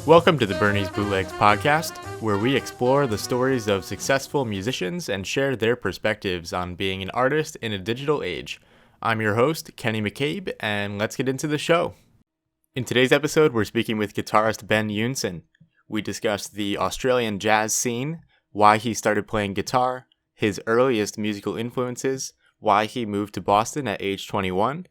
Welcome to the Bernie's Bootlegs podcast, where we explore the stories of successful musicians and share their perspectives on being an artist in a digital age. I'm your host, Kenny McCabe, and let's get into the show. In today's episode, we're speaking with guitarist Ben Eunson. We discuss the Australian jazz scene, why he started playing guitar, his earliest musical influences, why he moved to Boston at age 21,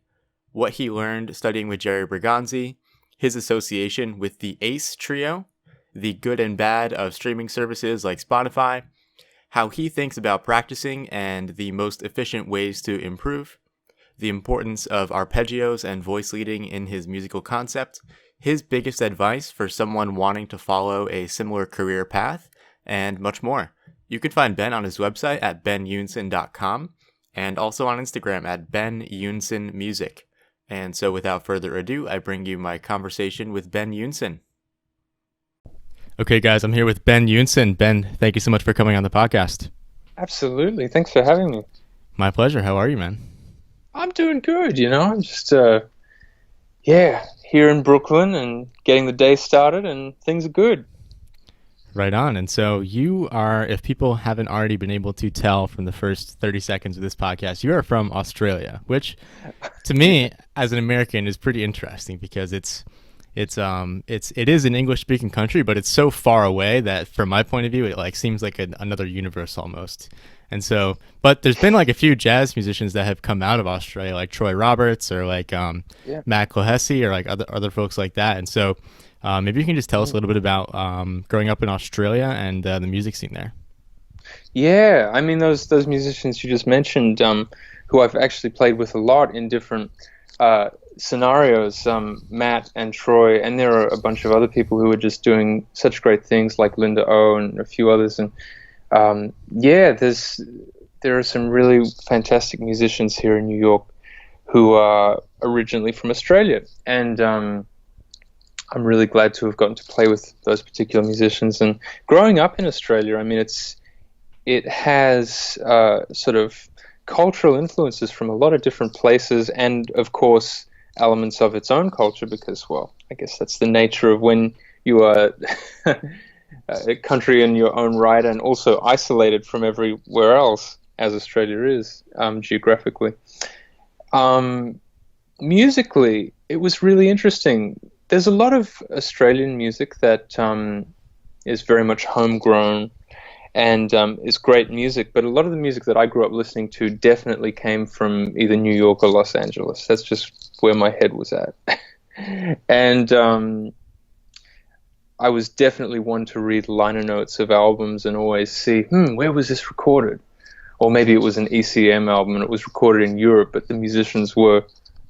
what he learned studying with Jerry Bergonzi, his association with the ACE trio, the good and bad of streaming services like Spotify, how he thinks about practicing and the most efficient ways to improve, the importance of arpeggios and voice leading in his musical concept, his biggest advice for someone wanting to follow a similar career path, and much more. You can find Ben on his website at beneunson.com and also on Instagram at Ben Eunson Music. And so without further ado, I bring you my conversation with Ben Eunson. Okay, guys, I'm here with Ben Eunson. Ben, thank you so much for coming on the podcast. Absolutely. Thanks for having me. My pleasure. How are you, man? I'm doing good, I'm just, here in Brooklyn and getting the day started and things are good. Right on. And so you are, if people haven't already been able to tell from the first 30 seconds of this podcast, you are from Australia, which to me as an American is pretty interesting because it is an English speaking country, but it's so far away that from my point of view, it seems like another universe almost. And so, but there's been a few jazz musicians that have come out of Australia, like Troy Roberts or Matt Clohessy or other folks like that. And so, maybe you can just tell us a little bit about growing up in Australia and the music scene there. Yeah, I mean those musicians you just mentioned, who I've actually played with a lot in different scenarios, Matt and Troy, and there are a bunch of other people who are just doing such great things, like Linda O and a few others. And there are some really fantastic musicians here in New York who are originally from Australia, and I'm really glad to have gotten to play with those particular musicians. And growing up in Australia, I mean, it has sort of cultural influences from a lot of different places, and of course elements of its own culture, because, well, I guess that's the nature of when you are a country in your own right and also isolated from everywhere else, as Australia is geographically. Musically, it was really interesting. There's a lot of Australian music that is very much homegrown and is great music, but a lot of the music that I grew up listening to definitely came from either New York or Los Angeles. That's just where my head was at. And I was definitely one to read liner notes of albums and always see, where was this recorded? Or maybe it was an ECM album and it was recorded in Europe, but the musicians were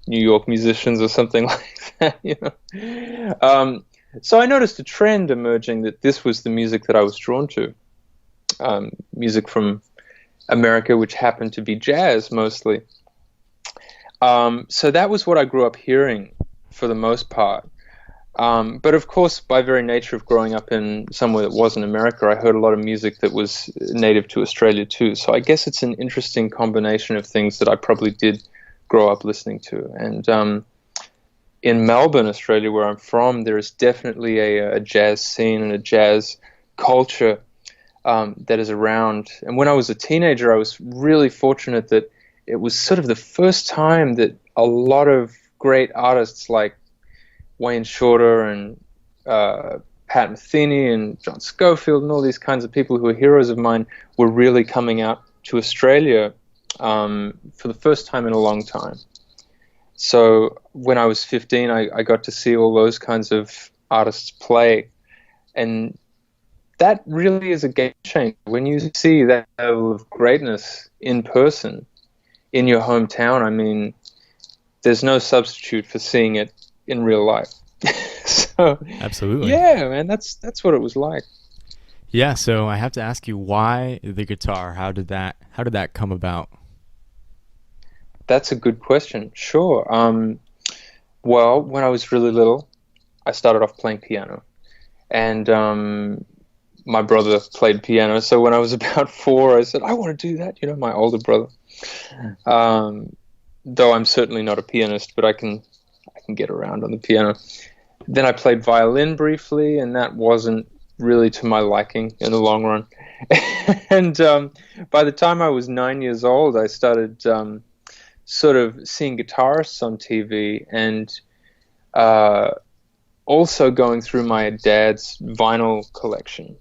New York musicians or something like that, So I noticed a trend emerging that this was the music that I was drawn to. Music from America, which happened to be jazz mostly. So that was what I grew up hearing for the most part. But of course, by very nature of growing up in somewhere that wasn't America, I heard a lot of music that was native to Australia too. So I guess it's an interesting combination of things that I probably did grow up listening to. And in Melbourne, Australia, where I'm from, there is definitely a jazz scene and a jazz culture that is around. And when I was a teenager, I was really fortunate that it was sort of the first time that a lot of great artists like Wayne Shorter and Pat Metheny and John Scofield and all these kinds of people who are heroes of mine were really coming out to Australia for the first time in a long time. So when I was 15, I got to see all those kinds of artists play, and that really is a game changer. When you see that level of greatness in person in your hometown, I mean, there's no substitute for seeing it in real life. So absolutely, yeah, man, that's what it was like. Yeah, so I have to ask you, why the guitar? How did that come about? That's a good question. Sure. Well, when I was really little, I started off playing piano, and my brother played piano. So when I was about 4, I said, I want to do that. My older brother. Though I'm certainly not a pianist, but I can can get around on the piano. Then I played violin briefly, and that wasn't really to my liking in the long run. And by the time I was 9 years old, I started sort of seeing guitarists on TV, and also going through my dad's vinyl collection.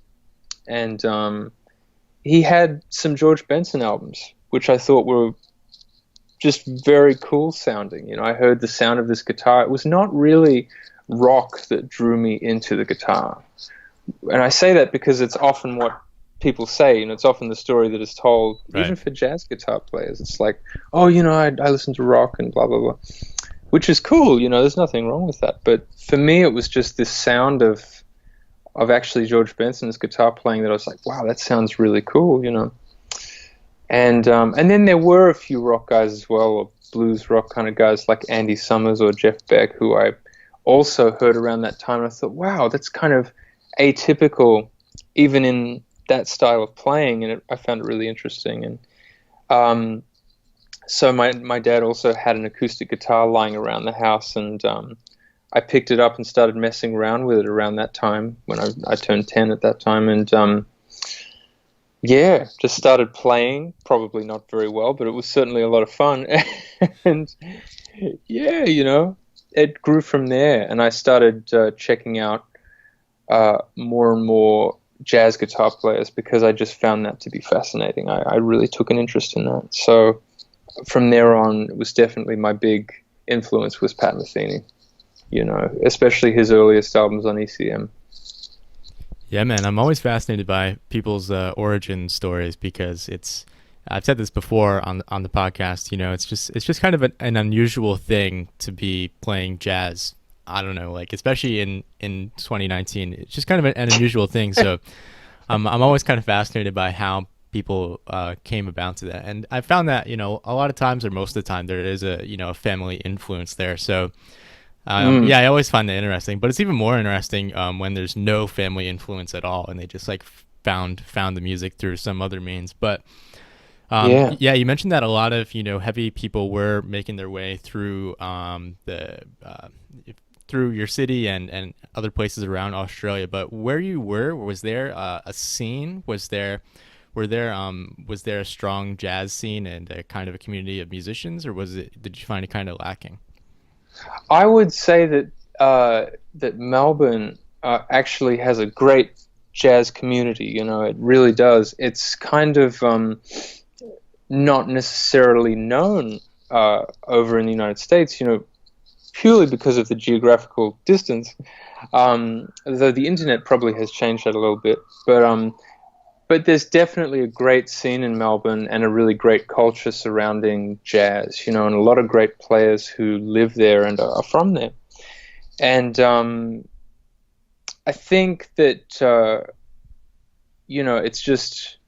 And he had some George Benson albums, which I thought were just very cool sounding. You know, I heard the sound of this guitar. It was not really rock that drew me into the guitar. And I say that because it's often what people say. You know, it's often the story that is told, right, even for jazz guitar players. It's like, oh, you know, I listen to rock and blah, blah, blah, which is cool. You know, there's nothing wrong with that. But for me, it was just this sound of actually George Benson's guitar playing that I was like, wow, that sounds really cool, you know. And then there were a few rock guys as well, or blues rock kind of guys like Andy Summers or Jeff Beck, who I also heard around that time. And I thought, wow, that's kind of atypical, even in that style of playing. And I found it really interesting. And so my dad also had an acoustic guitar lying around the house, and I picked it up and started messing around with it around that time when I turned 10 at that time. And yeah, just started playing, probably not very well, but it was certainly a lot of fun. And yeah, you know, it grew from there. And I started checking out more and more jazz guitar players because I just found that to be fascinating. I really took an interest in that. So from there on, it was definitely my big influence was Pat Metheny, you know, especially his earliest albums on ECM. Yeah, man, I'm always fascinated by people's origin stories because I've said this before on the podcast, you know, it's just kind of an unusual thing to be playing jazz. I don't know, like especially in 2019, it's just kind of an unusual thing. So I'm always kind of fascinated by how people came about to that. And I found that, you know, a lot of times or most of the time there is a, you know, a family influence there. So yeah, I always find that interesting, but it's even more interesting when there's no family influence at all and they just like found the music through some other means. But yeah, you mentioned that a lot of, you know, heavy people were making their way through through your city and other places around Australia. But where you were, was there a scene? Was there a strong jazz scene and a kind of a community of musicians, or did you find it kind of lacking? I would say that that Melbourne actually has a great jazz community. You know, it really does. It's kind of not necessarily known over in the United States. You know, purely because of the geographical distance. Though the internet probably has changed that a little bit, but there's definitely a great scene in Melbourne and a really great culture surrounding jazz, you know, and a lot of great players who live there and are from there. And I think that, you know, it's just,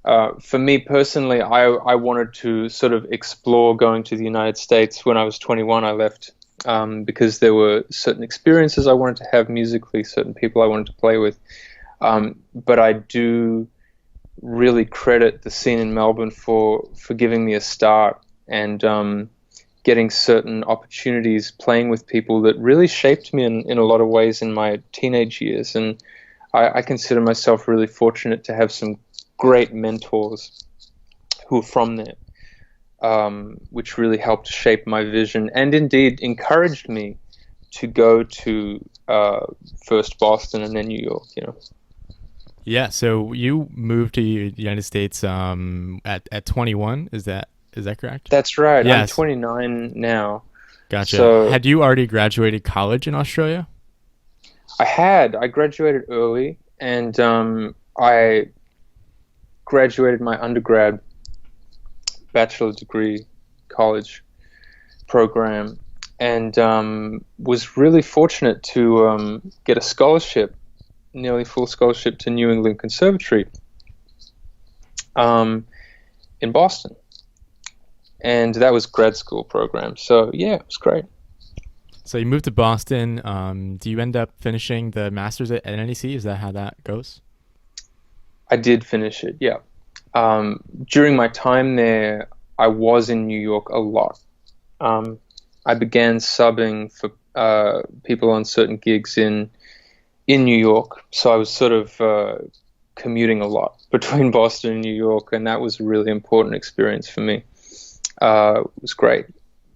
for me personally, I wanted to sort of explore going to the United States. When I was 21, I left because there were certain experiences I wanted to have musically, certain people I wanted to play with. But I do really credit the scene in Melbourne for giving me a start and getting certain opportunities playing with people that really shaped me in a lot of ways in my teenage years. And I consider myself really fortunate to have some great mentors who are from there, which really helped shape my vision and indeed encouraged me to go to first Boston and then New York, you know. Yeah, so you moved to the United States at 21, is that correct? That's right. Yes. I'm 29 now. Gotcha. So, had you already graduated college in Australia? I graduated early, and I graduated my undergrad bachelor degree college program and was really fortunate to get a scholarship, nearly full scholarship to New England Conservatory in Boston. And that was grad school program. So, yeah, it was great. So you moved to Boston. Do you end up finishing the master's at NEC? Is that how that goes? I did finish it, yeah. During my time there, I was in New York a lot. I began subbing for people on certain gigs in New York. So I was sort of commuting a lot between Boston and New York, and that was a really important experience for me. It was great.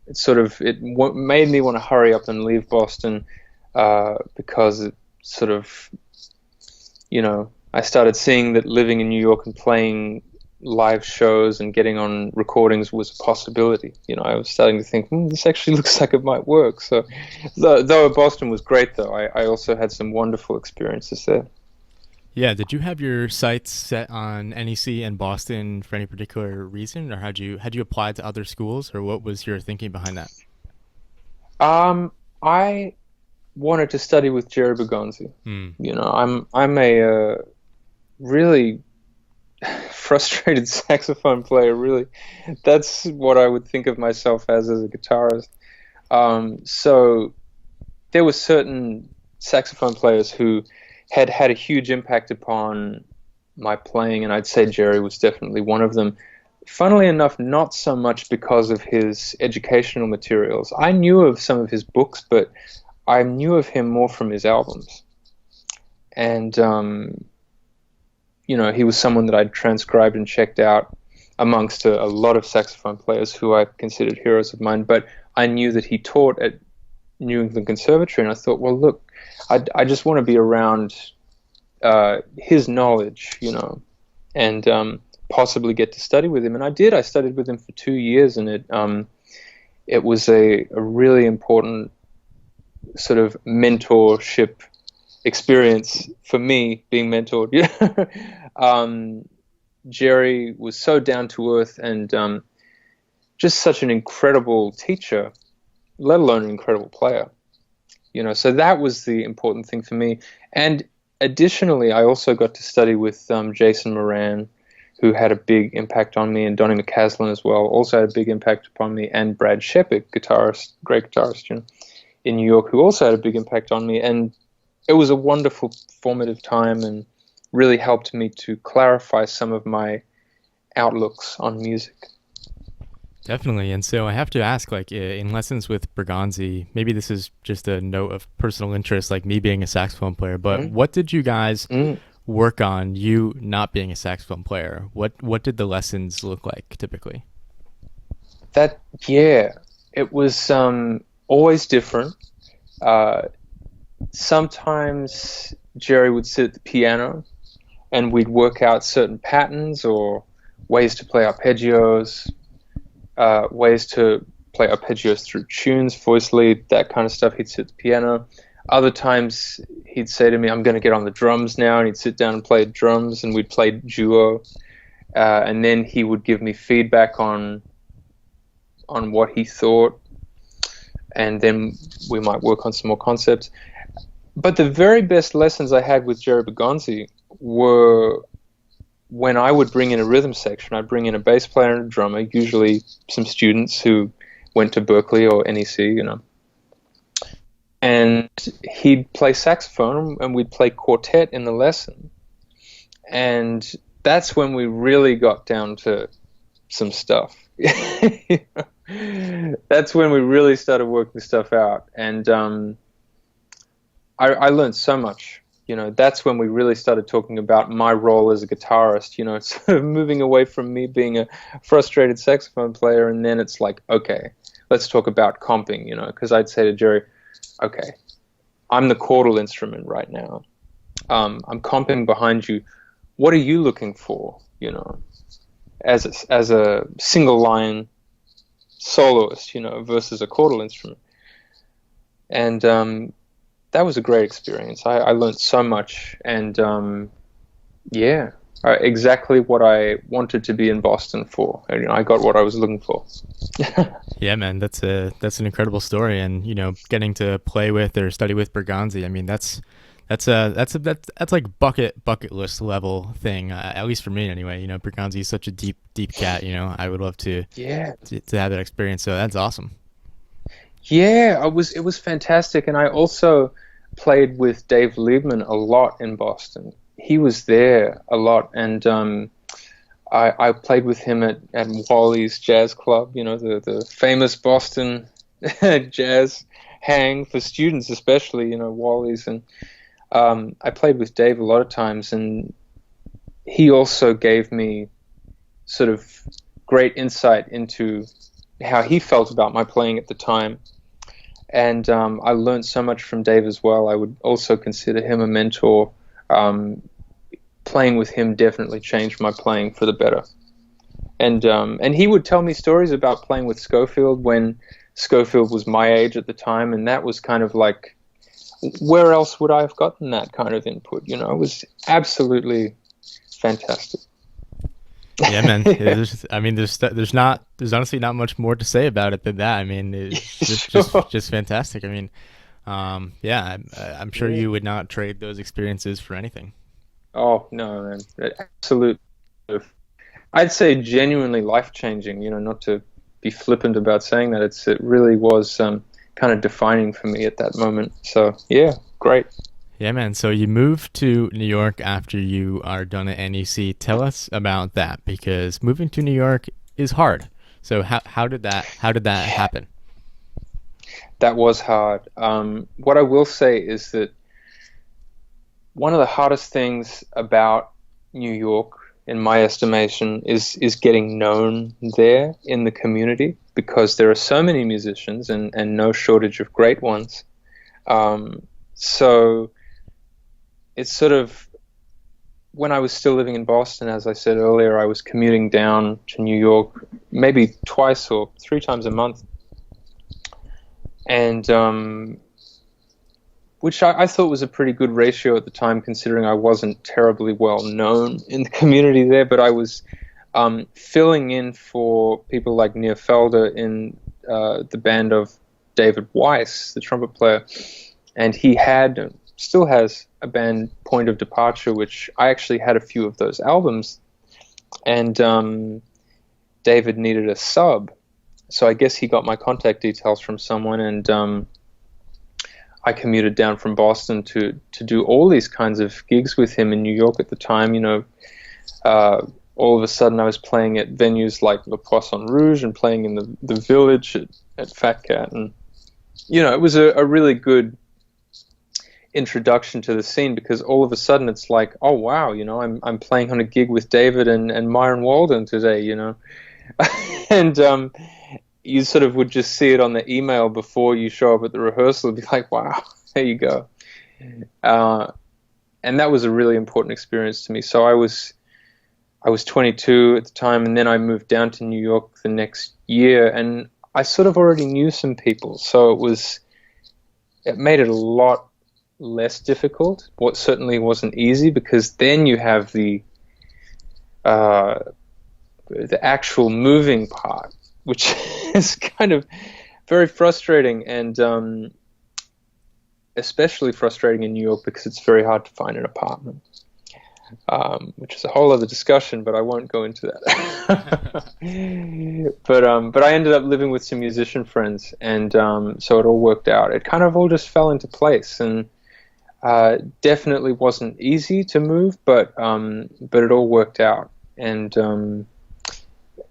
Made me want to hurry up and leave Boston because it sort of, I started seeing that living in New York and playing live shows and getting on recordings was a possibility. I was starting to think, this actually looks like it might work. So though Boston was great, though, I also had some wonderful experiences there. Yeah, did you have your sights set on NEC and Boston for any particular reason, or had you applied to other schools, or what was your thinking behind that? I wanted to study with Jerry Bergonzi. I'm a really frustrated saxophone player. Really, that's what I would think of myself as a guitarist. So there were certain saxophone players who had a huge impact upon my playing, and I'd say Jerry was definitely one of them. Funnily enough, not so much because of his educational materials. I knew of some of his books, but I knew of him more from his albums. And, he was someone that I'd transcribed and checked out amongst a lot of saxophone players who I considered heroes of mine. But I knew that he taught at New England Conservatory, and I thought, well, look, I just want to be around his knowledge, and possibly get to study with him. And I did. I studied with him for 2 years, and it was a really important sort of mentorship experience for me, being mentored. Jerry was so down to earth and just such an incredible teacher, let alone an incredible player. So that was the important thing for me. And additionally, I also got to study with Jason Moran, who had a big impact on me, and Donnie McCaslin as well, also had a big impact upon me, and Brad Shepard, great guitarist, in New York, who also had a big impact on me. And it was a wonderful, formative time and really helped me to clarify some of my outlooks on music. Definitely. And so I have to ask, like, in lessons with Bergonzi, maybe this is just a note of personal interest, like me being a saxophone player, but what did you guys work on, you not being a saxophone player? What did the lessons look like typically? It was always different. Sometimes Jerry would sit at the piano and we'd work out certain patterns or ways to play arpeggios, ways to play arpeggios through tunes, voice lead, that kind of stuff. He'd sit at the piano. Other times he'd say to me, I'm going to get on the drums now, and he'd sit down and play drums, and we'd play duo. And then he would give me feedback on what he thought, and then we might work on some more concepts. But the very best lessons I had with Jerry Bergonzi were when I would bring in a rhythm section. I'd bring in a bass player and a drummer, usually some students who went to Berkeley or NEC, and he'd play saxophone and we'd play quartet in the lesson. And that's when we really got down to some stuff. That's when we really started working stuff out. And I learned so much. That's when we really started talking about my role as a guitarist, sort of moving away from me being a frustrated saxophone player. And then it's like, okay, let's talk about comping, because I'd say to Jerry, okay, I'm the chordal instrument right now. I'm comping behind you. What are you looking for, as a single line soloist, versus a chordal instrument? And that was a great experience. I learned so much, and exactly what I wanted to be in Boston for. And, I got what I was looking for. Yeah, man, that's an incredible story, and getting to play with or study with Bergonzi. I mean, that's like bucket list level thing, at least for me anyway. Bergonzi is such a deep cat. I would love to have that experience. So that's awesome. Yeah, it was fantastic, and I also played with Dave Liebman a lot in Boston. He was there a lot, and I played with him at Wally's Jazz Club, the famous Boston jazz hang for students, especially, Wally's. And I played with Dave a lot of times, and he also gave me sort of great insight into how he felt about my playing at the time. And I learned so much from Dave as well. I would also consider him a mentor. Playing with him definitely changed my playing for the better. And he would tell me stories about playing with Schofield when Schofield was my age at the time, and that was kind of like, where else would I have gotten that kind of input? It was absolutely fantastic. Yeah, man. There's honestly not much more to say about it than that. I mean, it's just fantastic. I mean, yeah, I'm sure you would not trade those experiences for anything. Oh no, man, absolutely. I'd say genuinely life-changing. Not to be flippant about saying that. It really was kind of defining for me at that moment. So yeah, great. Yeah, man. So you moved to New York after you are done at NEC. Tell us about that, because moving to New York is hard. So how did that happen? That was hard. What I will say is that one of the hardest things about New York, in my estimation, is getting known there in the community, because there are so many musicians and no shortage of great ones. So it's sort of, when I was still living in Boston, as I said earlier, I was commuting down to New York maybe twice or three times a month. And which I thought was a pretty good ratio at the time, considering I wasn't terribly well known in the community there, but I was filling in for people like Nir Felder in the band of David Weiss, the trumpet player, and he still has a band, Point of Departure, which I actually had a few of those albums, and David needed a sub, so I guess he got my contact details from someone, and I commuted down from Boston to do all these kinds of gigs with him in New York at the time. All of a sudden I was playing at venues like Le Poisson Rouge and playing in the Village at Fat Cat, and it was a really good introduction to the scene, because all of a sudden it's like, oh wow, I'm playing on a gig with David and Myron Walden today, and you sort of would just see it on the email before you show up at the rehearsal and be like, wow, there you go. And that was a really important experience to me. So I was 22 at the time, and then I moved down to New York the next year, and I sort of already knew some people, so it made it a lot less difficult. What certainly wasn't easy, because then you have the actual moving part, which is kind of very frustrating, and especially frustrating in New York because it's very hard to find an apartment, which is a whole other discussion, but I won't go into that. But I ended up living with some musician friends, and so it all worked out. It kind of all just fell into place, and definitely wasn't easy to move, but it all worked out, and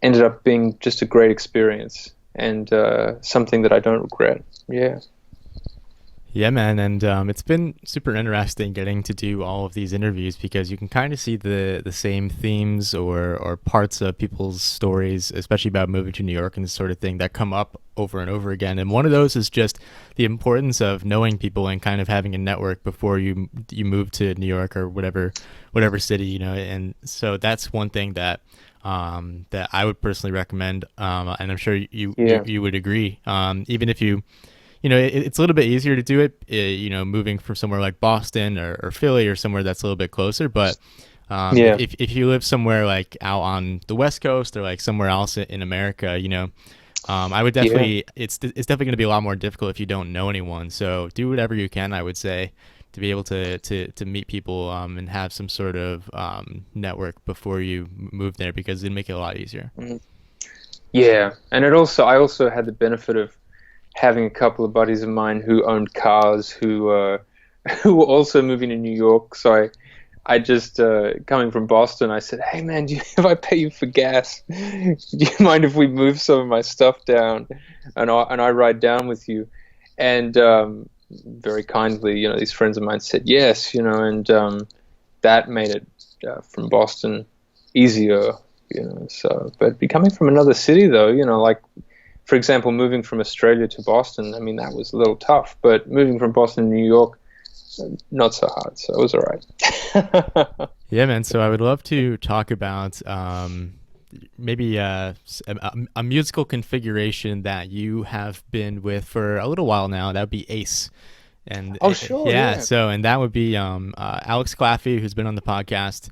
ended up being just a great experience, and something that I don't regret. Yeah. Yeah, man, and it's been super interesting getting to do all of these interviews, because you can kind of see the same themes or parts of people's stories, especially about moving to New York and this sort of thing, that come up over and over again. And one of those is just the importance of knowing people and kind of having a network before you move to New York or whatever city, And so that's one thing that I would personally recommend, and I'm sure you would agree. Even if it's a little bit easier to do it, moving from somewhere like Boston or Philly or somewhere that's a little bit closer. But if you live somewhere like out on the West Coast or like somewhere else in America, I would definitely, it's definitely going to be a lot more difficult if you don't know anyone. So do whatever you can, I would say, to be able to meet people and have some sort of network before you move there, because it'd make it a lot easier. Yeah, and I also had the benefit of having a couple of buddies of mine who owned cars who were also moving to New York, so I just coming from Boston, I said, "Hey man, if I pay you for gas, do you mind if we move some of my stuff down, and I ride down with you?" And very kindly, these friends of mine said yes, and that made it from Boston easier, So, but becoming from another city, though, like for example, moving from Australia to Boston, I mean, that was a little tough. But moving from Boston to New York, not so hard, so it was all right. Yeah, man. So I would love to talk about maybe a musical configuration that you have been with for a little while now. That would be Ace. And oh, sure. yeah. So, and that would be Alex Claffey, who's been on the podcast,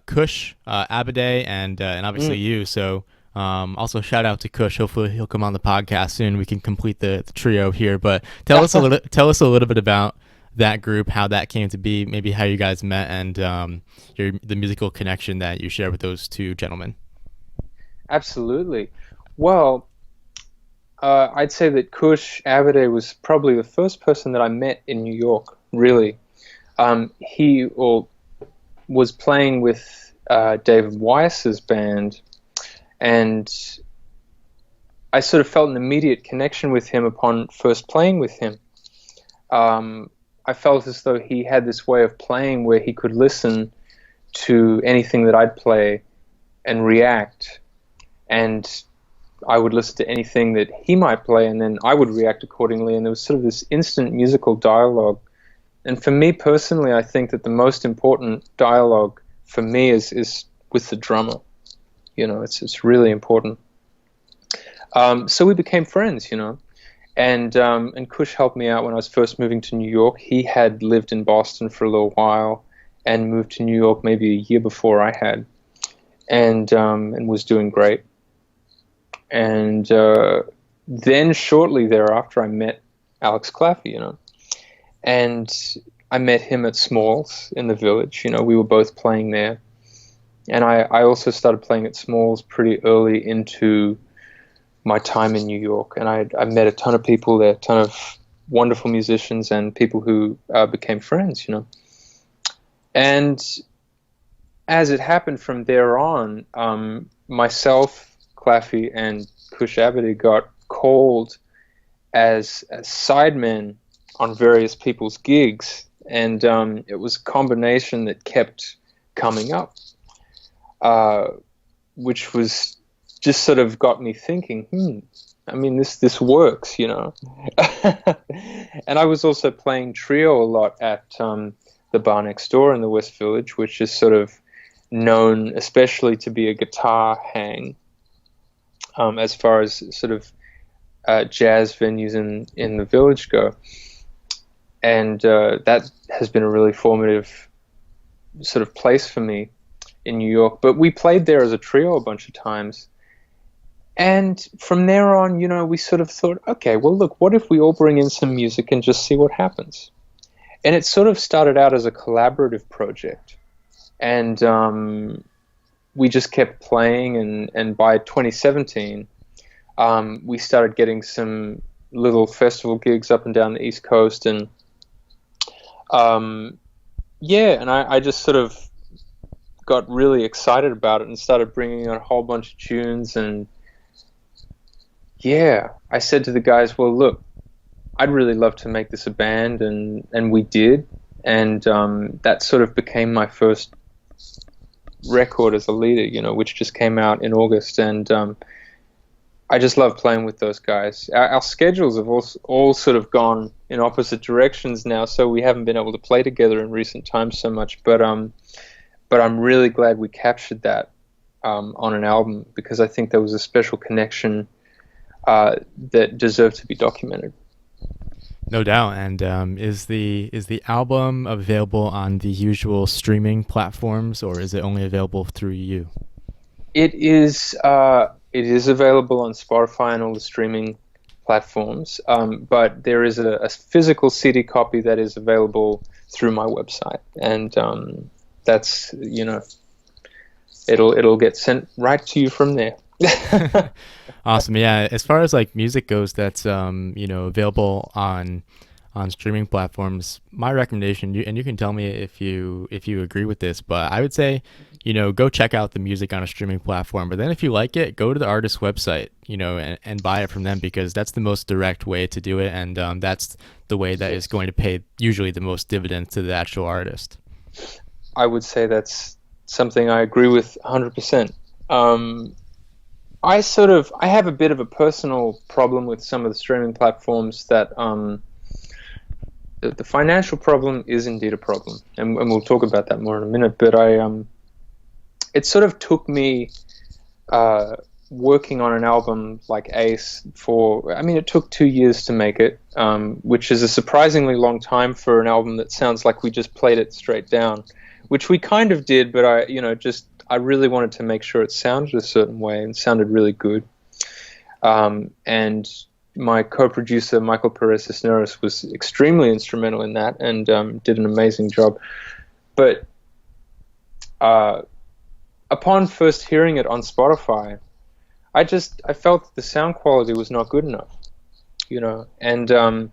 Kush, Abade, and obviously you. So also shout out to Kush. Hopefully he'll come on the podcast soon. We can complete the trio here. But tell us a little bit about that group, how that came to be, maybe how you guys met, and the musical connection that you share with those two gentlemen. Absolutely. Well, I'd say that Kush Abade was probably the first person that I met in New York, really. He was playing with David Weiss's band, and I sort of felt an immediate connection with him upon first playing with him. I felt as though he had this way of playing where he could listen to anything that I'd play and react, and I would listen to anything that he might play, and then I would react accordingly, and there was sort of this instant musical dialogue. And for me personally, I think that the most important dialogue for me is with the drummer. It's really important. So we became friends, and Kush helped me out when I was first moving to New York. He had lived in Boston for a little while and moved to New York maybe a year before I had, and was doing great. And then shortly thereafter, I met Alex Claffey, and I met him at Smalls in the Village. We were both playing there. And I also started playing at Smalls pretty early into my time in New York. And I met a ton of people there, a ton of wonderful musicians and people who became friends, And as it happened from there on, myself, Claffey, and Kush Abade got called as sidemen on various people's gigs, and it was a combination that kept coming up, which was just sort of got me thinking, I mean, this works, And I was also playing trio a lot at the bar next door in the West Village, which is sort of known especially to be a guitar hang, as far as sort of jazz venues in the Village go. And that has been a really formative sort of place for me in New York. But we played there as a trio a bunch of times. And from there on, we sort of thought, okay, well, look, what if we all bring in some music and just see what happens? And it sort of started out as a collaborative project. And we just kept playing. And by 2017, we started getting some little festival gigs up and down the East Coast. And I just sort of got really excited about it and started bringing on a whole bunch of tunes. And I said to the guys, well, look, I'd really love to make this a band, and we did. And that sort of became my first record as a leader, which just came out in August. And I just love playing with those guys. Our schedules have all sort of gone in opposite directions now, so we haven't been able to play together in recent times so much. But I'm really glad we captured that on an album, because I think there was a special connection that deserved to be documented. No doubt. And is the album available on the usual streaming platforms, or is it only available through you? It is available on Spotify and all the streaming platforms, but there is a physical CD copy that is available through my website, and that's it'll get sent right to you from there. Awesome. Yeah, as far as like music goes that's available on on streaming platforms, my recommendation, and you can tell me if you agree with this, but I would say, go check out the music on a streaming platform. But then if you like it, go to the artist's website, and buy it from them, because that's the most direct way to do it, and that's the way that is going to pay usually the most dividends to the actual artist. I would say that's something I agree with 100%. I have a bit of a personal problem with some of the streaming platforms that the financial problem is indeed a problem, and we'll talk about that more in a minute. But it sort of took me working on an album like Ace it took 2 years to make it, which is a surprisingly long time for an album that sounds like we just played it straight down, which we kind of did, but I really wanted to make sure it sounded a certain way and sounded really good. And my co-producer, Michael Perez Cisneros, was extremely instrumental in that and did an amazing job. But upon first hearing it on Spotify, I felt that the sound quality was not good enough, and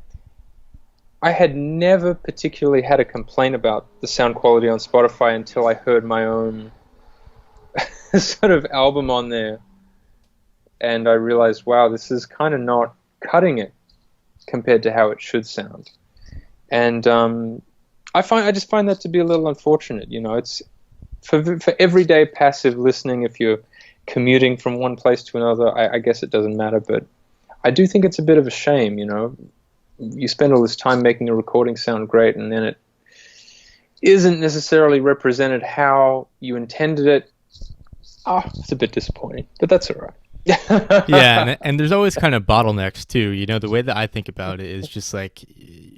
I had never particularly had a complaint about the sound quality on Spotify until I heard my own sort of album on there, and I realized, wow, this is kind of not cutting it compared to how it should sound. And I just find that to be a little unfortunate. It's for everyday passive listening. If you're commuting from one place to another, I guess it doesn't matter, but I do think it's a bit of a shame. You spend all this time making a recording sound great, and then it isn't necessarily represented how you intended it. It's a bit disappointing, but that's all right. Yeah, and there's always kind of bottlenecks too. The way that I think about it is just like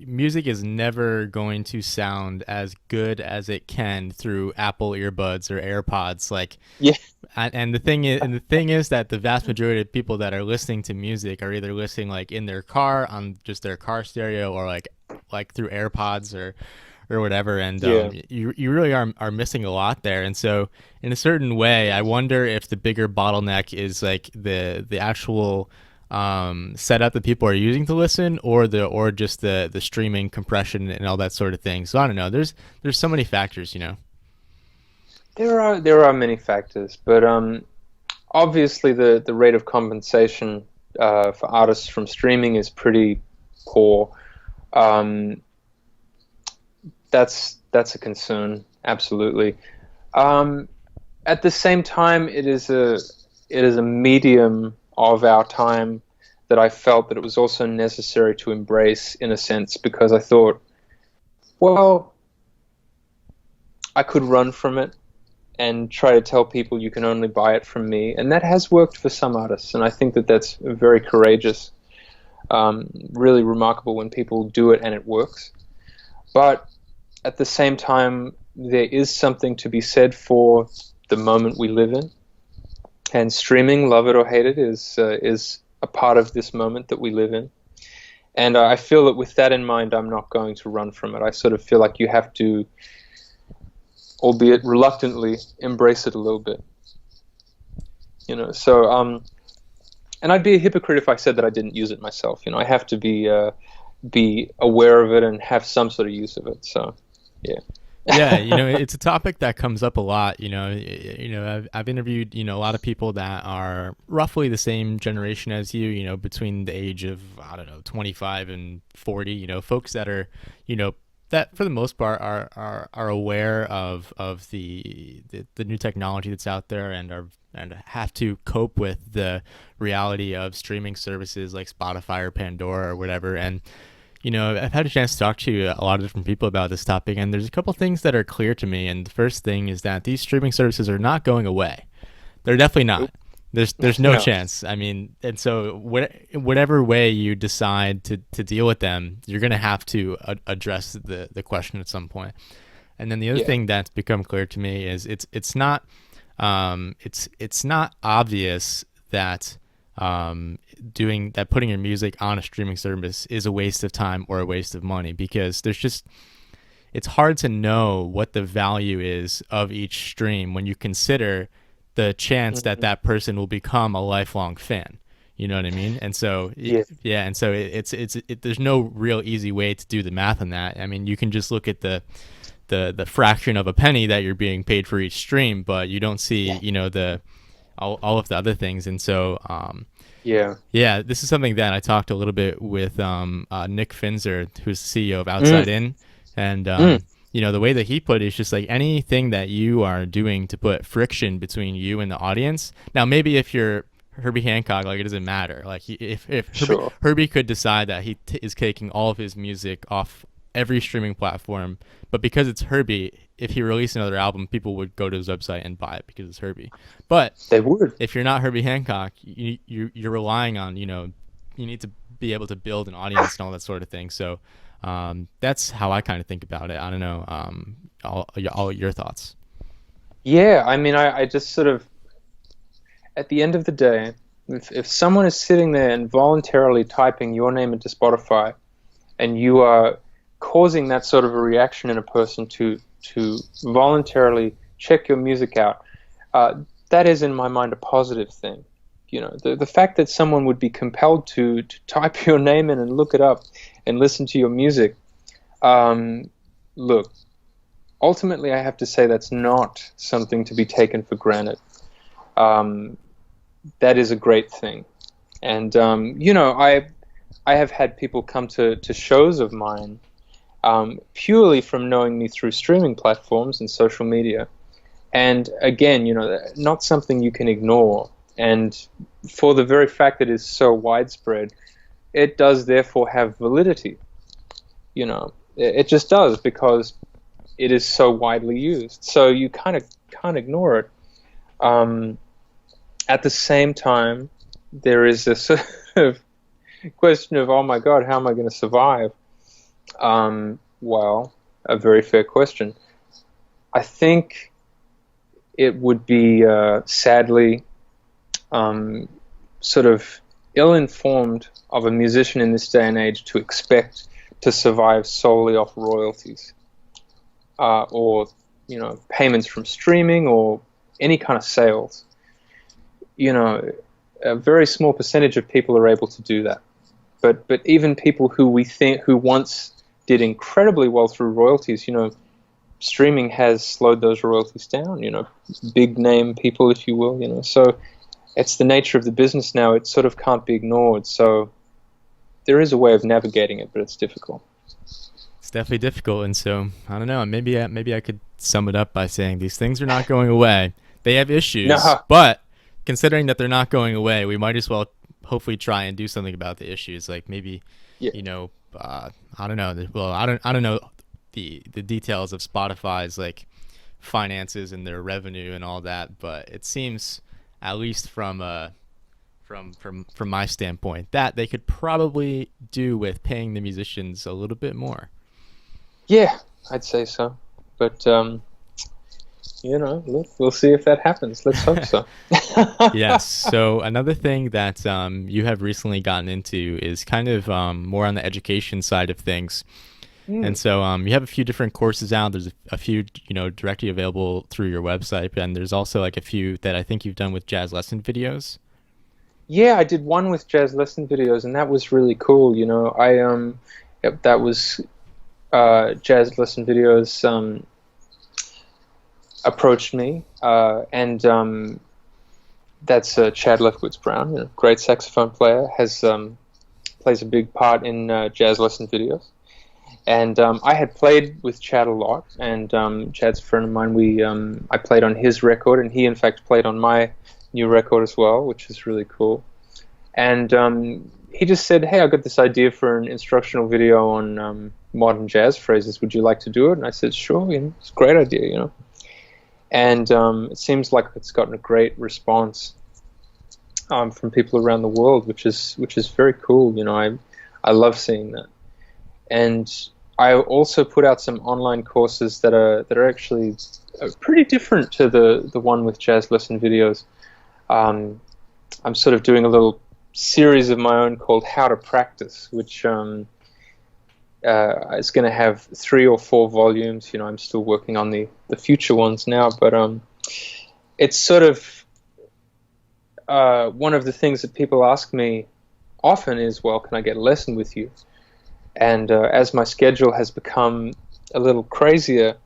music is never going to sound as good as it can through Apple earbuds or AirPods. Like, yeah. And the thing is that the vast majority of people that are listening to music are either listening like in their car on just their car stereo, or like through AirPods or whatever, and you really are missing a lot there. And so in a certain way, I wonder if the bigger bottleneck is like the actual setup that people are using to listen, or just the streaming compression and all that sort of thing. So I don't know, there's so many factors. There are many factors, but obviously the rate of compensation for artists from streaming is pretty poor. That's a concern, absolutely. At the same time, it is a medium of our time that I felt that it was also necessary to embrace, in a sense, because I thought, well, I could run from it and try to tell people you can only buy it from me, and that has worked for some artists, and I think that that's very courageous, really remarkable when people do it and it works. But at the same time, there is something to be said for the moment we live in, and streaming, love it or hate it, is a part of this moment that we live in. And I feel that with that in mind, I'm not going to run from it. I sort of feel like you have to, albeit reluctantly, embrace it a little bit. So and I'd be a hypocrite if I said that I didn't use it myself. I have to be aware of it and have some sort of use of it. So, yeah. Yeah, it's a topic that comes up a lot. I've interviewed a lot of people that are roughly the same generation as you. Between the age of 25 and 40. Folks that are that for the most part are aware of the new technology that's out there, and have to cope with the reality of streaming services like Spotify or Pandora or whatever. And I've had a chance to talk to a lot of different people about this topic, and there's a couple things that are clear to me. And the first thing is that these streaming services are not going away. They're definitely not. There's no chance. I mean, and so whatever way you decide to deal with them, you're going to have to address the question at some point. And then the other thing that's become clear to me is it's not obvious that putting your music on a streaming service is a waste of time or a waste of money, because it's hard to know what the value is of each stream when you consider the chance that person will become a lifelong fan. You know what I mean? And so, Yeah. yeah, and so there's no real easy way to do the math on that. I mean, you can just look at the fraction of a penny that you're being paid for each stream, but you don't see, you know, the all of the other things. And so, Yeah. yeah, this is something that I talked a little bit with Nick Finzer, who's the CEO of Outside In, and you know, the way that he put it is just like anything that you are doing to put friction between you and the audience. Now, maybe if you're Herbie Hancock, like, it doesn't matter. Like, if Sure. Herbie could decide that he is taking all of his music off every streaming platform, but because it's Herbie, if he released another album, people would go to his website and buy it because it's Herbie. But They would. if you're not Herbie Hancock, you're relying on, you know, you need to be able to build an audience and all that sort of thing. So that's how I kind of think about it. I don't know, all your thoughts. Yeah, I mean, I just sort of, at the end of the day, if someone is sitting there and voluntarily typing your name into Spotify, and you are causing that sort of a reaction in a person to voluntarily check your music out, that is, in my mind, a positive thing. You know, the fact that someone would be compelled to type your name in and look it up and listen to your music, look, ultimately I have to say that's not something to be taken for granted. That is a great thing. And, you know, I have had people come to shows of mine purely from knowing me through streaming platforms and social media. And again, you know, not something you can ignore. And for the very fact that it is so widespread, it does therefore have validity. You know, it just does, because it is so widely used. So you kind of can't ignore it. At the same time, there is this sort of question of, oh my God, how am I going to survive? Well, a very fair question. I think it would be sadly sort of ill-informed of a musician in this day and age to expect to survive solely off royalties, or, you know, payments from streaming or any kind of sales. You know, a very small percentage of people are able to do that. But even people who once did incredibly well through royalties, you know, streaming has slowed those royalties down, you know, big name people, if you will, you know. So it's the nature of the business now. It sort of can't be ignored. So there is a way of navigating it, but it's difficult. It's definitely difficult. And so, I don't know, maybe I could sum it up by saying these things are not going away. They have issues, No. but considering that they're not going away, we might as well hopefully try and do something about the issues. Like maybe, you know, I don't know. Well, I don't know the details of Spotify's like finances and their revenue and all that, but it seems, at least from my standpoint, that they could probably do with paying the musicians a little bit more. Yeah, I'd say so. But you know, look, we'll see if that happens. Let's hope so. Yes. So another thing that you have recently gotten into is kind of more on the education side of things. And so you have a few different courses out. There's a few, you know, directly available through your website, and there's also like a few that I think you've done with jazz lesson videos. Yeah, I did one with jazz lesson videos, and that was really cool. You know, that was jazz lesson videos approached me, and that's Chad Lefkowitz Brown, you know, great saxophone player, plays a big part in jazz lesson videos. And I had played with Chad a lot, and Chad's a friend of mine. I played on his record, and he in fact played on my new record as well, which is really cool. And he just said, "Hey, I got this idea for an instructional video on modern jazz phrases. Would you like to do it?" And I said, "Sure, you know, it's a great idea, you know." And it seems like it's gotten a great response from people around the world, which is very cool. You know, I love seeing that. And I also put out some online courses that are actually pretty different to the one with jazz lesson videos. I'm sort of doing a little series of my own called How to Practice, which is going to have 3 or 4 volumes. You know, I'm still working on the future ones now, but it's sort of one of the things that people ask me often is, well, can I get a lesson with you? And as my schedule has become a little crazier,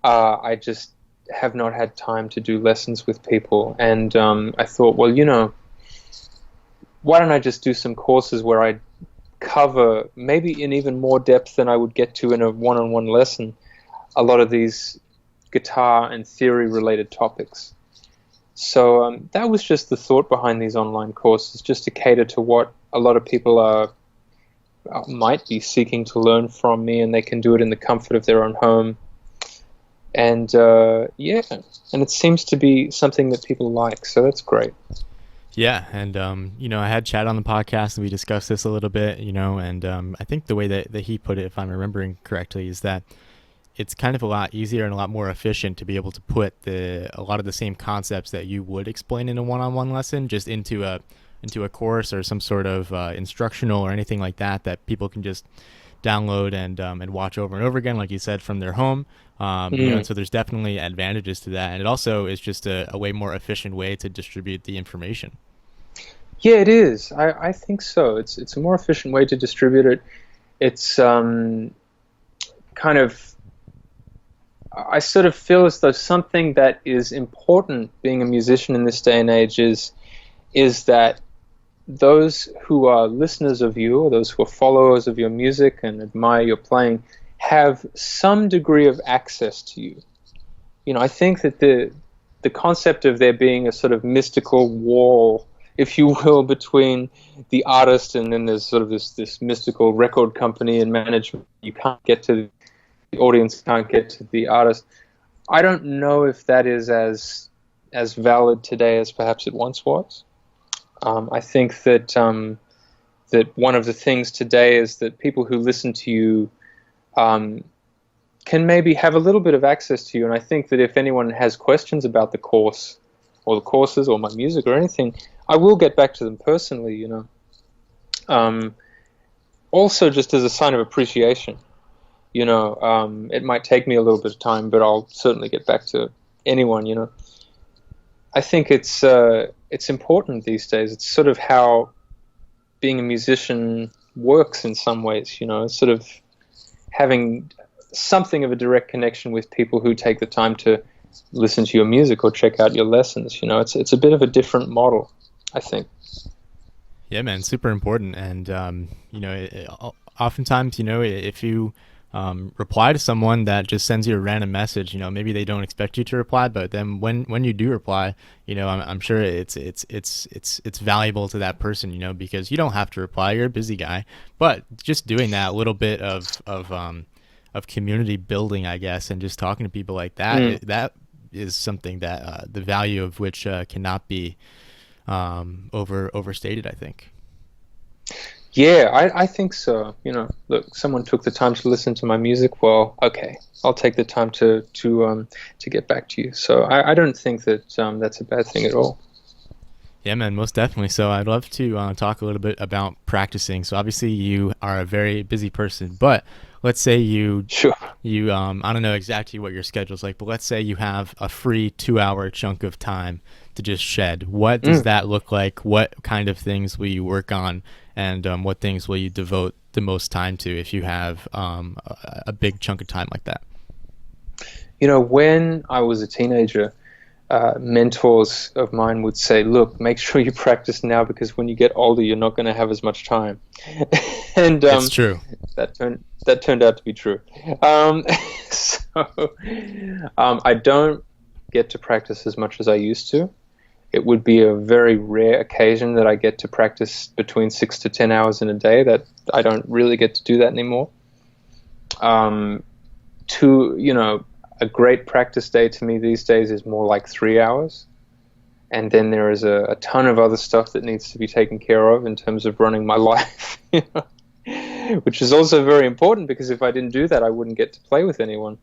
I just have not had time to do lessons with people. And I thought, well, why don't I just do some courses where I cover, maybe in even more depth than I would get to in a one-on-one lesson, a lot of these guitar and theory related topics. So that was just the thought behind these online courses, just to cater to what a lot of people might be seeking to learn from me, and they can do it in the comfort of their own home. And and it seems to be something that people like, so that's great. Yeah, and I had Chad on the podcast and we discussed this a little bit, and I think the way that he put it, if I'm remembering correctly, is that it's kind of a lot easier and a lot more efficient to be able to put a lot of the same concepts that you would explain in a one-on-one lesson just into a course or some sort of instructional or anything like that people can just download and watch over and over again, like you said, from their home. And so there's definitely advantages to that, and it also is just a way more efficient way to distribute the information. Yeah, it is. I think so. It's a more efficient way to distribute it. It's kind of, I sort of feel as though something that is important being a musician in this day and age is that those who are listeners of you, or those who are followers of your music and admire your playing, have some degree of access to you. I think that the concept of there being a sort of mystical wall, if you will, between the artist and then there's sort of this mystical record company and management, you can't get to the audience, can't get to the artist. I don't know if that is as valid today as perhaps it once was. I think that that one of the things today is that people who listen to you can maybe have a little bit of access to you, and I think that if anyone has questions about the course or the courses or my music or anything, I will get back to them personally. Also, just as a sign of appreciation. It might take me a little bit of time, but I'll certainly get back to anyone. I think it's important these days. It's sort of how being a musician works in some ways. It's sort of having something of a direct connection with people who take the time to listen to your music or check out your lessons. It's a bit of a different model, I think. Yeah, man, super important. And oftentimes, if you reply to someone that just sends you a random message, maybe they don't expect you to reply, but then when you do reply, I'm sure it's valuable to that person, because you don't have to reply, you're a busy guy, but just doing that little bit of community building, I guess, and just talking to people like that, that is something that the value of which cannot be overstated, I think. Yeah, I think so. Look, someone took the time to listen to my music. Well, okay, I'll take the time to get back to you. So I don't think that that's a bad thing at all. Yeah, man, most definitely. So I'd love to talk a little bit about practicing. So obviously you are a very busy person, but let's say you I don't know exactly what your schedule's like, but let's say you have a free 2-hour chunk of time to just shed. What does that look like? What kind of things will you work on? And what things will you devote the most time to if you have a big chunk of time like that? When I was a teenager, mentors of mine would say, look, make sure you practice now because when you get older, you're not going to have as much time. And it's true. That turned out to be true. I don't get to practice as much as I used to. It would be a very rare occasion that I get to practice between 6 to 10 hours in a day. That I don't really get to do that anymore. A great practice day to me these days is more like 3 hours. And then there is a ton of other stuff that needs to be taken care of in terms of running my life, which is also very important because if I didn't do that, I wouldn't get to play with anyone.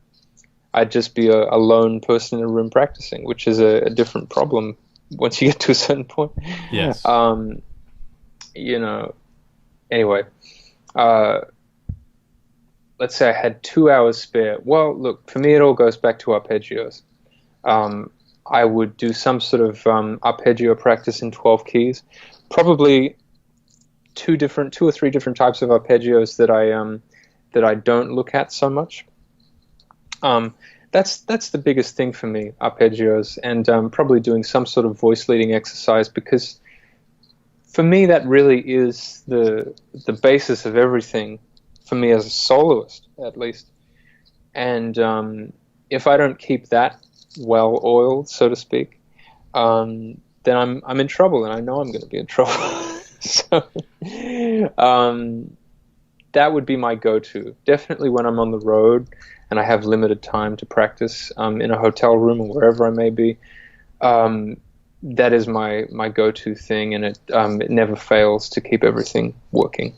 I'd just be a lone person in a room practicing, which is a different problem once you get to a certain point. Yes. Anyway, let's say I had 2 hours spare. Well, look, for me, it all goes back to arpeggios. I would do some sort of arpeggio practice in 12 keys, probably two or three different types of arpeggios that I don't look at so much. That's the biggest thing for me, arpeggios, and probably doing some sort of voice leading exercise, because for me that really is the basis of everything for me as a soloist, at least. And if I don't keep that well oiled, so to speak, then I'm in trouble, and I know I'm going to be in trouble. So that would be my go-to. Definitely when I'm on the road and I have limited time to practice in a hotel room or wherever I may be, that is my go-to thing, and it never fails to keep everything working.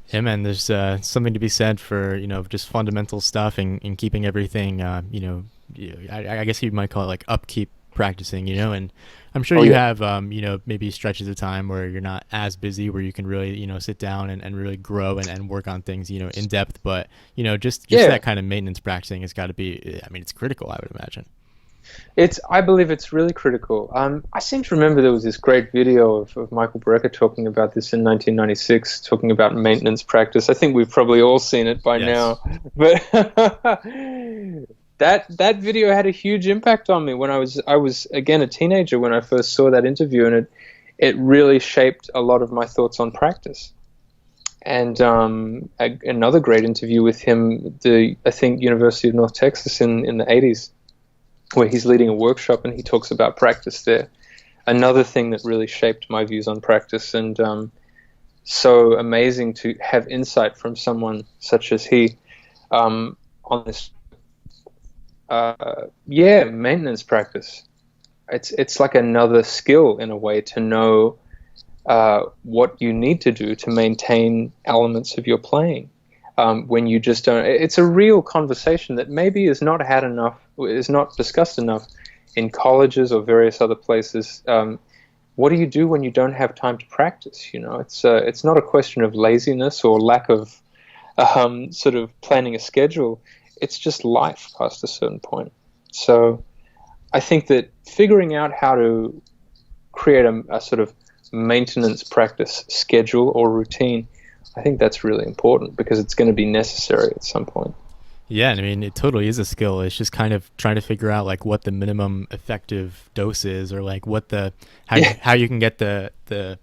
Yeah, man, there's something to be said for, just fundamental stuff and keeping everything, I guess you might call it like upkeep practicing, and I'm sure you have, maybe stretches of time where you're not as busy, where you can really, sit down and really grow and work on things, in depth. But, just that kind of maintenance practicing has got to be, it's critical, I would imagine. I believe it's really critical. I seem to remember there was this great video of Michael Brecker talking about this in 1996, talking about maintenance practice. I think we've probably all seen it by now. But that video had a huge impact on me when I was again a teenager when I first saw that interview, and it really shaped a lot of my thoughts on practice. And another great interview with him, I think University of North Texas in the 80s, where he's leading a workshop and he talks about practice there. Another thing that really shaped my views on practice, and so amazing to have insight from someone such as he on this. Maintenance practice. It's like another skill in a way to know what you need to do to maintain elements of your playing. When you just don't, it's a real conversation that maybe is not discussed enough in colleges or various other places. What do you do when you don't have time to practice? It's not a question of laziness or lack of sort of planning a schedule. It's just life past a certain point. So I think that figuring out how to create a sort of maintenance practice schedule or routine, I think that's really important, because it's going to be necessary at some point. Yeah, and it totally is a skill. It's just kind of trying to figure out like what the minimum effective dose is, or like what how you can get the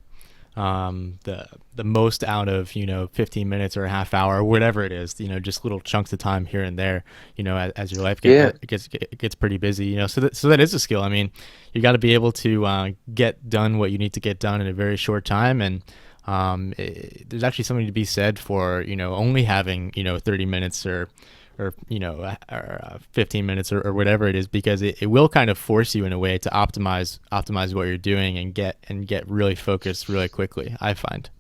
most out of 15 minutes or a half hour or whatever it is, just little chunks of time here and there, as your life gets pretty busy, so that is a skill. You got to be able to get done what you need to get done in a very short time, and there's actually something to be said for only having 30 minutes or 15 minutes or whatever it is, because it will kind of force you in a way to optimize what you're doing and get really focused really quickly, I find.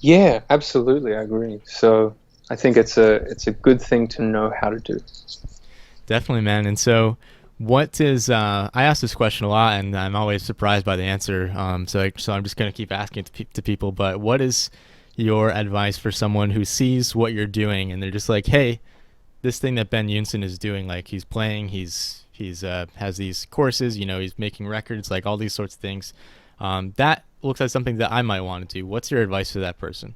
Yeah, absolutely. I agree. So I think it's a good thing to know how to do. Definitely, man. And so what is, I ask this question a lot and I'm always surprised by the answer. So I'm just going to keep asking it to people, but what is your advice for someone who sees what you're doing and they're just like, hey, this thing that Ben Eunson is doing, like he's playing, he's has these courses, he's making records, like all these sorts of things. That looks like something that I might want to do. What's your advice to that person?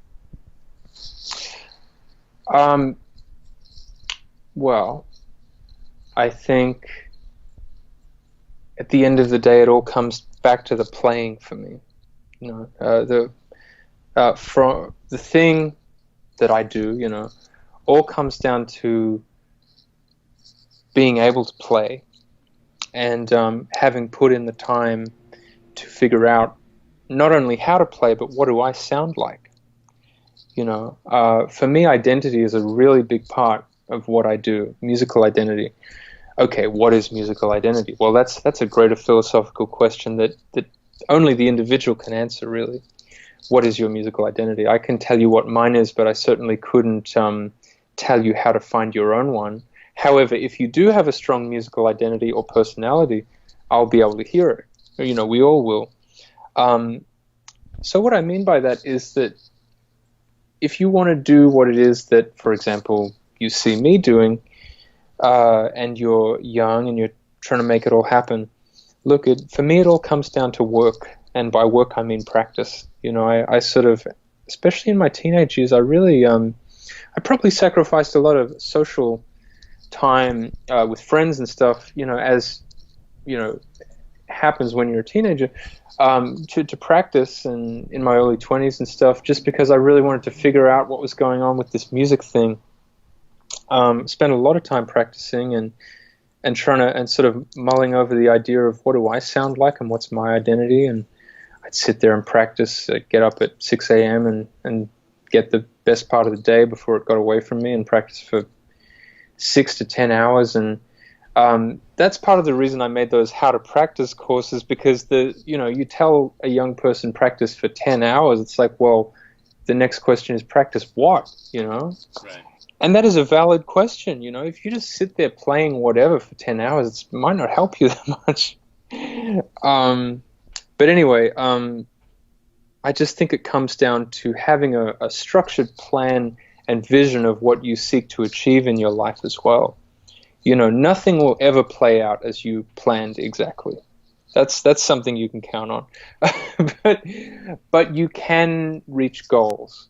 Well, I think at the end of the day, it all comes back to the playing for me. From the thing that I do, all comes down to being able to play and having put in the time to figure out not only how to play, but what do I sound like? For me, identity is a really big part of what I do, musical identity. Okay, what is musical identity? Well, that's a greater philosophical question that only the individual can answer, really. What is your musical identity? I can tell you what mine is, but I certainly couldn't tell you how to find your own one. However, if you do have a strong musical identity or personality, I'll be able to hear it. We all will. So what I mean by that is that if you want to do what it is that, for example, you see me doing, and you're young and you're trying to make it all happen. Look, for me, it all comes down to work. And by work, I mean practice. I sort of, especially in my teenage years, I probably sacrificed a lot of social time with friends and stuff, as, happens when you're a teenager, to practice and in my early 20s and stuff, just because I really wanted to figure out what was going on with this music thing. Spent a lot of time practicing and trying to, and sort of mulling over the idea of what do I sound like and what's my identity. And I'd sit there and practice, get up at 6 a.m. and get the best part of the day before it got away from me, and practice for 6 to 10 hours. And that's part of the reason I made those how to practice courses, because you tell a young person practice for 10 hours, it's like, well, the next question is practice what, Right. And that is a valid question. If you just sit there playing whatever for 10 hours, it might not help you that much. But anyway, I just think it comes down to having a structured plan and vision of what you seek to achieve in your life as well. Nothing will ever play out as you planned exactly. That's something you can count on. but you can reach goals.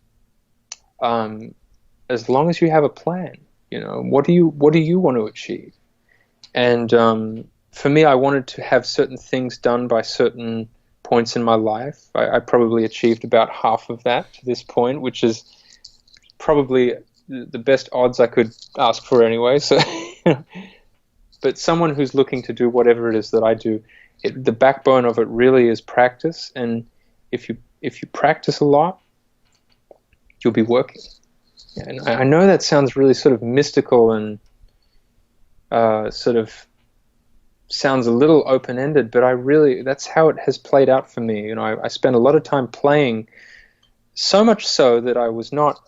As long as you have a plan. What do you want to achieve? And for me, I wanted to have certain things done by certain points in my life. I probably achieved about half of that to this point, which is probably the best odds I could ask for anyway. So, but someone who's looking to do whatever it is that I do, the backbone of it really is practice. And if you practice a lot, you'll be working. And I know that sounds really sort of mystical and sort of sounds a little open-ended, but that's how it has played out for me. I spent a lot of time playing, so much so that I was not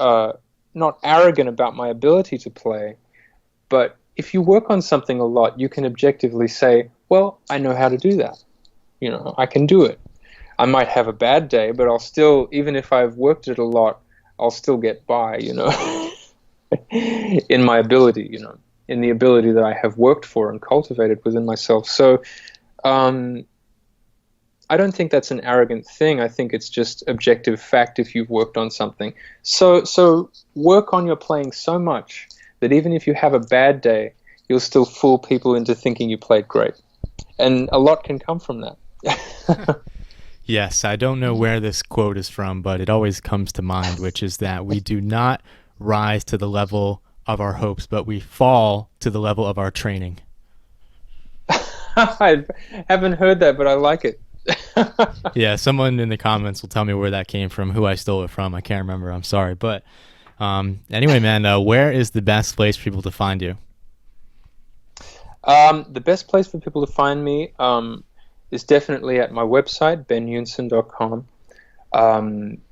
arrogant about my ability to play. But if you work on something a lot, you can objectively say, well, I know how to do that. I can do it. I might have a bad day, but I'll still, even if I've worked it a lot, I'll still get by, in my ability, in the ability that I have worked for and cultivated within myself. So I don't think that's an arrogant thing. I think it's just objective fact if you've worked on something. So work on your playing so much that even if you have a bad day, you'll still fool people into thinking you played great. And a lot can come from that. Yes, I don't know where this quote is from, but it always comes to mind, which is that we do not rise to the level of our hopes, but we fall to the level of our training. I haven't heard that, but I like it. Yeah, someone in the comments will tell me where that came from, who I stole it from. I can't remember. I'm sorry. But anyway, man, where is the best place for people to find you? The best place for people to find me is definitely at my website, beneunson.com.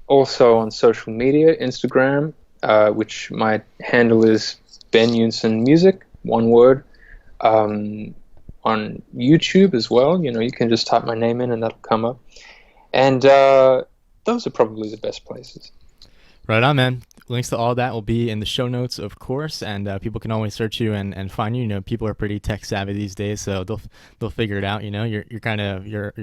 Also on social media, Instagram, which my handle is Ben Eunson Music, one word. On YouTube as well, you can just type my name in and that'll come up. And those are probably the best places. Right on, man. Links to all that will be in the show notes, of course, and people can always search you and find you. People are pretty tech savvy these days, so they'll figure it out. You're kind of you're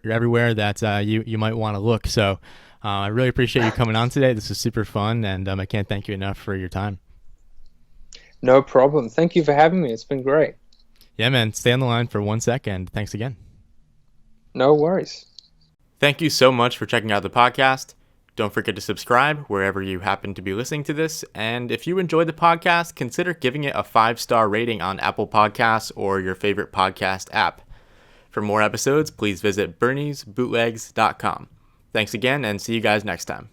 everywhere that you might want to look. So I really appreciate you coming on today. This is super fun, and I can't thank you enough for your time. No problem. Thank you for having me. It's been great. Yeah, man. Stay on the line for 1 second. Thanks again. No worries. Thank you so much for checking out the podcast. Don't forget to subscribe wherever you happen to be listening to this. And if you enjoyed the podcast, consider giving it a 5-star rating on Apple Podcasts or your favorite podcast app. For more episodes, please visit berniesbootlegs.com. Thanks again, and see you guys next time.